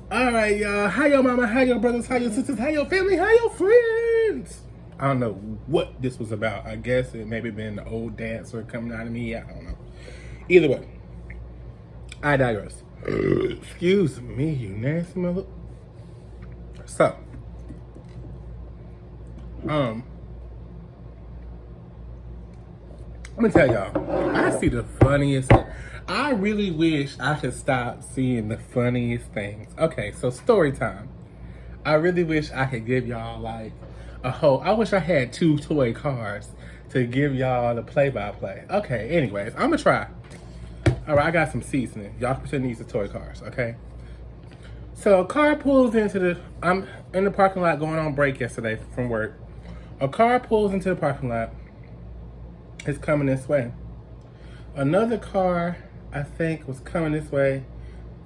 All right, y'all. How your mama? How your brothers? How your sisters? How your family? How your friends? I don't know what this was about. I guess it maybe been the old dancer coming out of me. I don't know. Either way, I digress. Excuse me, you nasty mother. So, I'm gonna tell y'all. I see the funniest. I really wish I could stop seeing the funniest things. Okay, so story time. I really wish I could give y'all like a whole. I wish I had 2 toy cars to give y'all the play-by-play. Okay, anyways, I'm gonna try. All right, I got some seasoning. Y'all pretend these are toy cars, okay? So a car pulls into the. I'm in the parking lot going on break yesterday from work. A car pulls into the parking lot. It's coming this way. Another car, I think, was coming this way,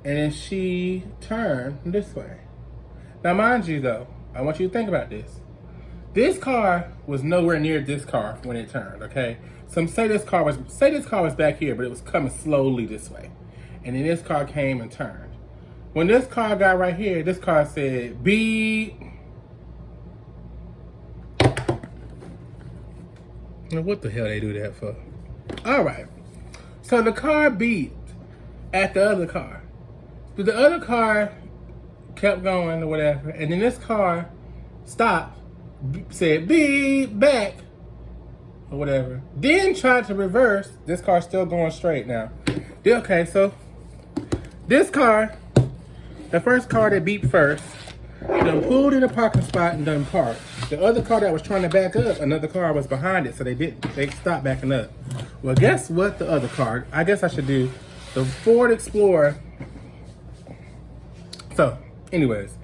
and then she turned this way. Now, mind you, though, I want you to think about this. This car was nowhere near this car when it turned. Okay, so say this car was back here, but it was coming slowly this way, and then this car came and turned. When this car got right here, this car said beep. Now, what the hell they do that for? All right, so the car beeped at the other car. The other car kept going or whatever, and then this car stopped, said beep back or whatever, then tried to reverse. This car's still going straight now. Okay, so this car, the first car that beeped first, done pulled in a parking spot and done parked. The other car that was trying to back up, another car was behind it, so they didn't. They stopped backing up. Well, guess what? The other car, I guess I should do the Ford Explorer. So, anyways,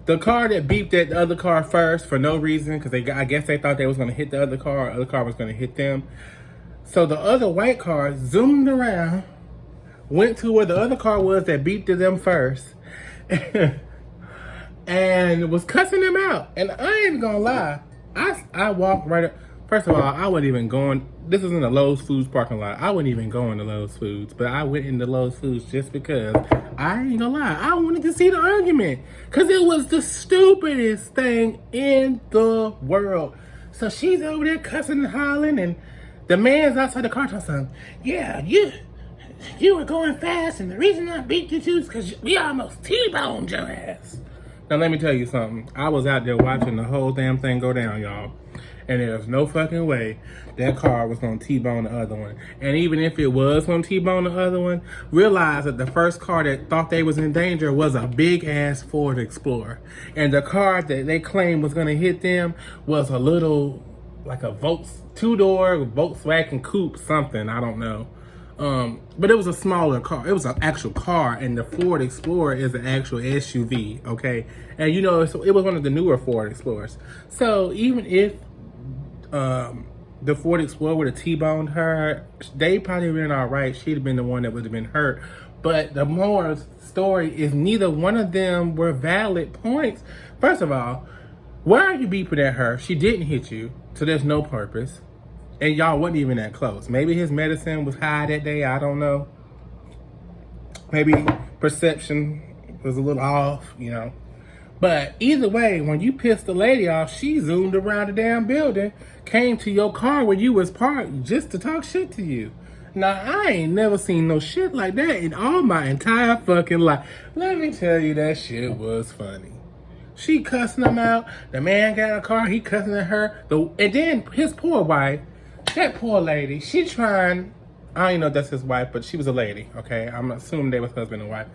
the car that beeped at the other car first for no reason, because I guess they thought they was going to hit the other car was going to hit them. So the other white car zoomed around, went to where the other car was that beeped at them first, and was cussing them out. And I ain't gonna lie, I walked right up. First of all, I wasn't even going. This is in the Lowe's Foods parking lot. I wasn't even going to Lowe's Foods, but I went into Lowe's Foods just because I ain't gonna lie. I wanted to see the argument because it was the stupidest thing in the world. So she's over there cussing and hollering, and the man's outside the car talking something. Yeah, you were going fast, and the reason I beat you is because we almost T-boned your ass. Now let me tell you something. I was out there watching the whole damn thing go down, y'all. And there was no fucking way that car was gonna T-bone the other one. And even if it was gonna T-bone the other one, realize that the first car that thought they was in danger was a big ass Ford Explorer. And the car that they claimed was gonna hit them was a little, like a 2-door Volkswagen coupe something, I don't know. But it was a smaller car. It was an actual car, and the Ford Explorer is an actual SUV, okay? And you know, so it was one of the newer Ford Explorers. So even if the Ford Explorer would have T-boned her, they probably been all right. She'd have been the one that would have been hurt. But the more story is neither one of them were valid points. First of all, why are you beeping at her? She didn't hit you, so there's no purpose. And y'all wasn't even that close. Maybe his medicine was high that day. I don't know. Maybe perception was a little off, you know. But either way, when you pissed the lady off, she zoomed around the damn building, came to your car where you was parked just to talk shit to you. Now, I ain't never seen no shit like that in all my entire fucking life. Let me tell you, that shit was funny. She cussing him out. The man got a car, he cussing at her. And then his poor wife, that poor lady, she trying, I don't even know if that's his wife, but she was a lady, okay? I'm assuming they was husband and wife.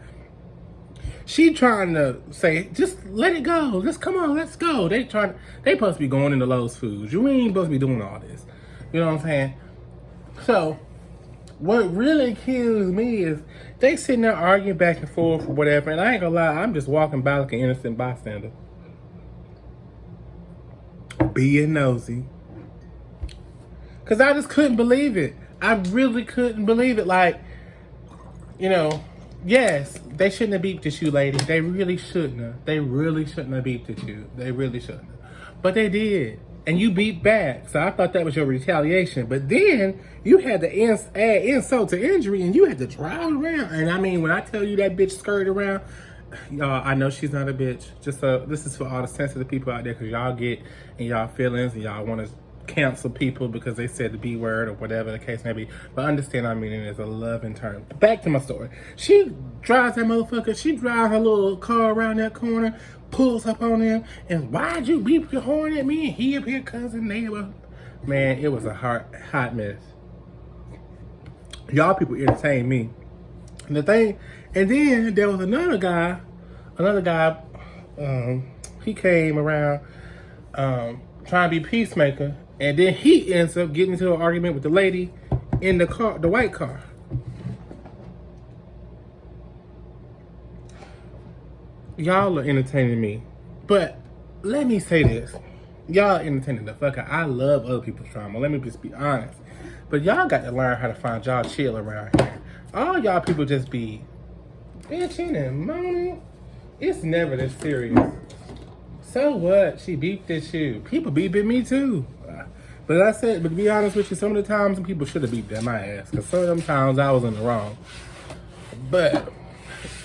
She trying to say, just let it go. Just come on, let's go. They supposed to be going into Lowe's Foods. You ain't supposed to be doing all this. You know what I'm saying? So, what really kills me is they sitting there arguing back and forth or whatever, and I ain't gonna lie, I'm just walking by like an innocent bystander. Being nosy. Because I just couldn't believe it. I really couldn't believe it. Like, you know, yes, they shouldn't have beeped at you, lady. They really shouldn't have. They really shouldn't have beeped at you. They really shouldn't have. But they did. And you beeped back. So I thought that was your retaliation. But then you had to add insult to injury and you had to drive around. And I mean, when I tell you that bitch skirted around, Y'all, I know she's not a bitch. Just this is for all the sensitive people out there, because y'all get in y'all feelings and y'all want to cancel people because they said the B word or whatever the case may be. But understand, I mean it as a loving term. Back to my story. She drives that motherfucker. She drives her little car around that corner, pulls up on him, and why'd you beep your horn at me? And he up here, cousin, neighbor. Man, it was a hot mess. Y'all people entertain me. And the thing, and then there was another guy, he came around trying to be peacemaker, and then he ends up getting into an argument with the lady in the car, the white car. Y'all are entertaining me, but let me say this. Y'all entertaining the fuck out. I love other people's drama. Let me just be honest. But y'all got to learn how to find y'all chill around here. All y'all people just be bitching and moaning. It's never this serious. So what? She beeped at you. People beep at me too. But I said, but to be honest with you, some of the times some people should have beeped at my ass, because some of them times I was in the wrong. But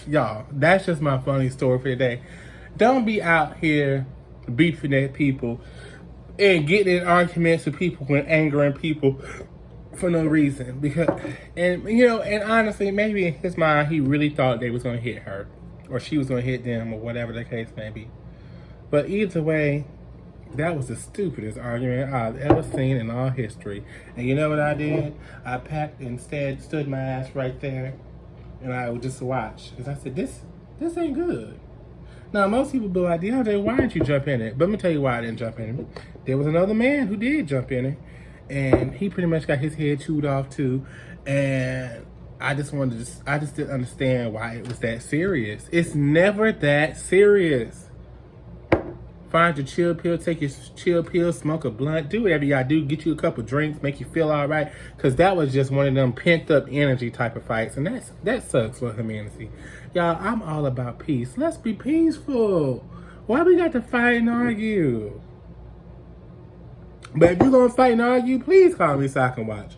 y'all, that's just my funny story for today. Don't be out here beefing at people and getting in arguments with people and angering people for no reason. Because, and you know, and honestly, maybe in his mind he really thought they was gonna hit her, or she was gonna hit them, or whatever the case may be. But either way, that was the stupidest argument I've ever seen in all history. And you know what I did? I packed, instead stood my ass right there, and I would just watch. Because I said, this ain't good. Now, most people be like, DeAndre, why didn't you jump in it? But let me tell you why I didn't jump in it. There was another man who did jump in it, and he pretty much got his head chewed off too. And I just didn't understand why it was that serious. It's never that serious. Find your chill pill, take your chill pill, smoke a blunt, do whatever you gotta do, get you a couple drinks, make you feel all right. Because that was just one of them pent up energy type of fights. And that sucks for humanity. Y'all, I'm all about peace. Let's be peaceful. Why we got to fight and argue? But if you're gonna fight and argue, please call me so I can watch.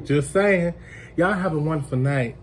Just saying. Y'all have a wonderful night.